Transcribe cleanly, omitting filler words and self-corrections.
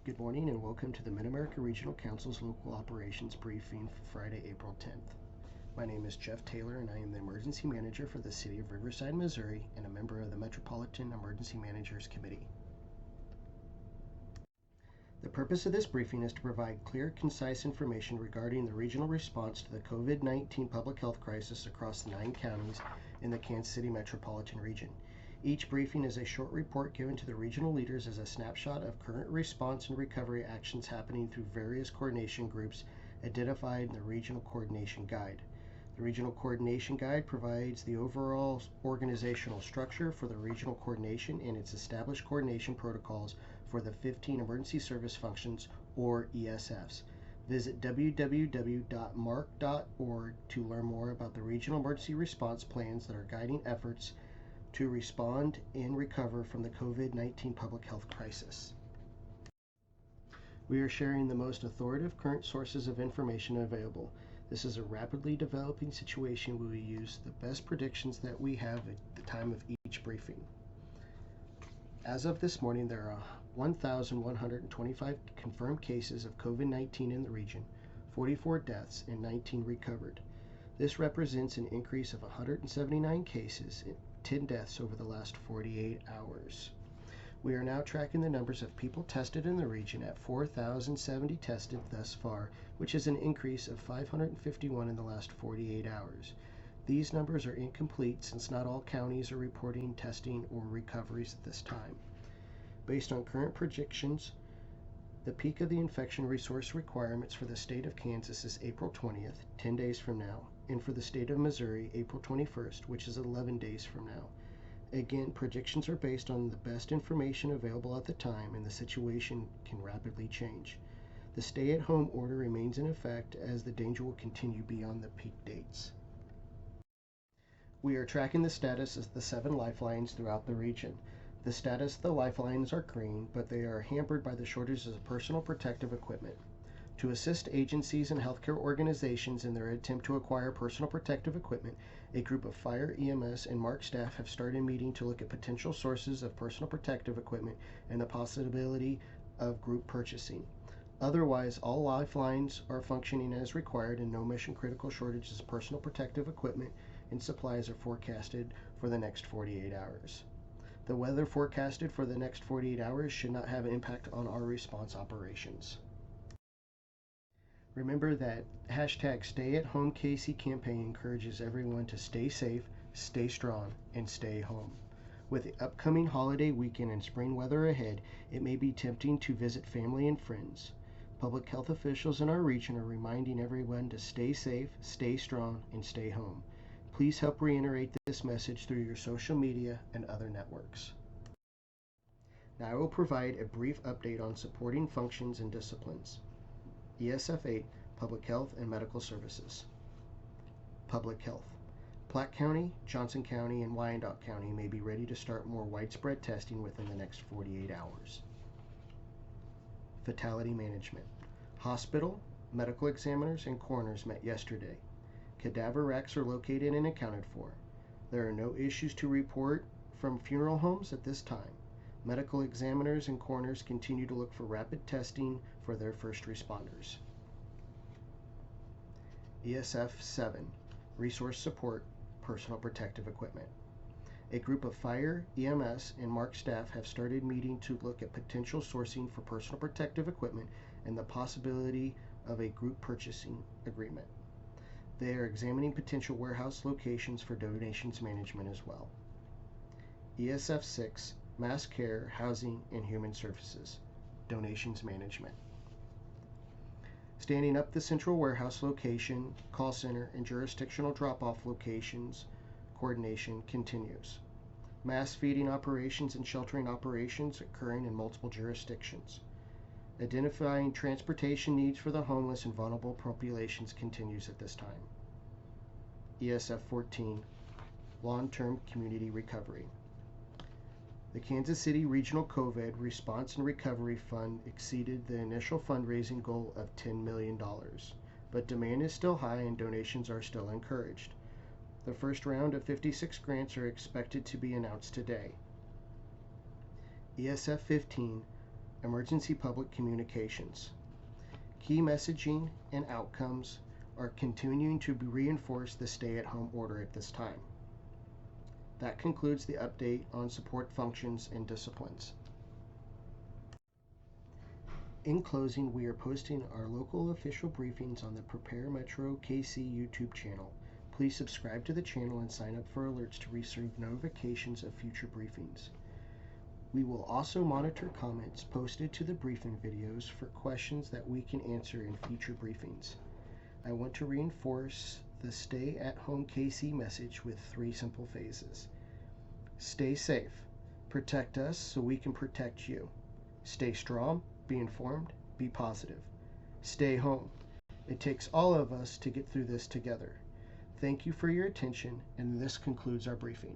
Good morning and welcome to the Mid-America Regional Council's Local Operations Briefing for Friday, April 10th. My name is Jeff Taylor and I am the Emergency Manager for the City of Riverside, Missouri and a member of the Metropolitan Emergency Managers Committee. The purpose of this briefing is to provide clear, concise information regarding the regional response to the COVID-19 public health crisis across the 9 counties in the Kansas City metropolitan region. Each briefing is a short report given to the regional leaders as a snapshot of current response and recovery actions happening through various coordination groups identified in the Regional Coordination Guide. The Regional Coordination Guide provides the overall organizational structure for the regional coordination and its established coordination protocols for the 15 emergency service functions, or ESFs. Visit www.marc.org to learn more about the regional emergency response plans that are guiding efforts to respond and recover from the COVID-19 public health crisis. We are sharing the most authoritative current sources of information available. This is a rapidly developing situation where we use the best predictions that we have at the time of each briefing. As of this morning, there are 1,125 confirmed cases of COVID-19 in the region, 44 deaths, and 19 recovered. This represents an increase of 179 cases and 10 deaths over the last 48 hours. We are now tracking the numbers of people tested in the region at 4,070 tested thus far, which is an increase of 551 in the last 48 hours. These numbers are incomplete since not all counties are reporting testing or recoveries at this time. Based on current projections, the peak of the infection resource requirements for the state of Kansas is April 20th, 10 days from now, and for the state of Missouri, April 21st, which is 11 days from now. Again, predictions are based on the best information available at the time, and the situation can rapidly change. The stay-at-home order remains in effect as the danger will continue beyond the peak dates. We are tracking the status of the 7 lifelines throughout the region. The status of the lifelines are green, but they are hampered by the shortages of personal protective equipment. To assist agencies and healthcare organizations in their attempt to acquire personal protective equipment, a group of fire, EMS, and MARC staff have started meeting to look at potential sources of personal protective equipment and the possibility of group purchasing. Otherwise, all lifelines are functioning as required and no mission-critical shortages of personal protective equipment and supplies are forecasted for the next 48 hours. The weather forecasted for the next 48 hours should not have an impact on our response operations. Remember that #StayAtHomeKC campaign encourages everyone to stay safe, stay strong, and stay home. With the upcoming holiday weekend and spring weather ahead, it may be tempting to visit family and friends. Public health officials in our region are reminding everyone to stay safe, stay strong, and stay home. Please help reiterate this message through your social media and other networks. Now I will provide a brief update on supporting functions and disciplines. ESF 8, Public Health and Medical Services. Public Health. Platte County, Johnson County, and Wyandotte County may be ready to start more widespread testing within the next 48 hours. Fatality Management. Hospital, medical examiners, and coroners met yesterday. Cadaver racks are located and accounted for. There are no issues to report from funeral homes at this time. Medical examiners and coroners continue to look for rapid testing for their first responders. ESF 7, Resource Support, Personal Protective Equipment. A group of fire, EMS, and MARC staff have started meeting to look at potential sourcing for personal protective equipment and the possibility of a group purchasing agreement. They are examining potential warehouse locations for donations management as well. ESF 6, Mass Care, Housing, and Human Services, Donations Management. Standing up the central warehouse location, call center, and jurisdictional drop-off locations coordination continues. Mass feeding operations and sheltering operations occurring in multiple jurisdictions. Identifying transportation needs for the homeless and vulnerable populations continues at this time. ESF 14, Long-Term Community Recovery. The Kansas City Regional COVID Response and Recovery Fund exceeded the initial fundraising goal of $10 million, but demand is still high and donations are still encouraged. The first round of 56 grants are expected to be announced today. ESF 15, emergency public communications. Key messaging and outcomes are continuing to reinforce the stay-at-home order at this time. That concludes the update on support functions and disciplines. In closing, we are posting our local official briefings on the Prepare Metro KC YouTube channel. Please subscribe to the channel and sign up for alerts to receive notifications of future briefings. We will also monitor comments posted to the briefing videos for questions that we can answer in future briefings. I want to reinforce the Stay at Home KC message with 3 simple phases. Stay safe. Protect us so we can protect you. Stay strong, be informed, be positive. Stay home. It takes all of us to get through this together. Thank you for your attention, and this concludes our briefing.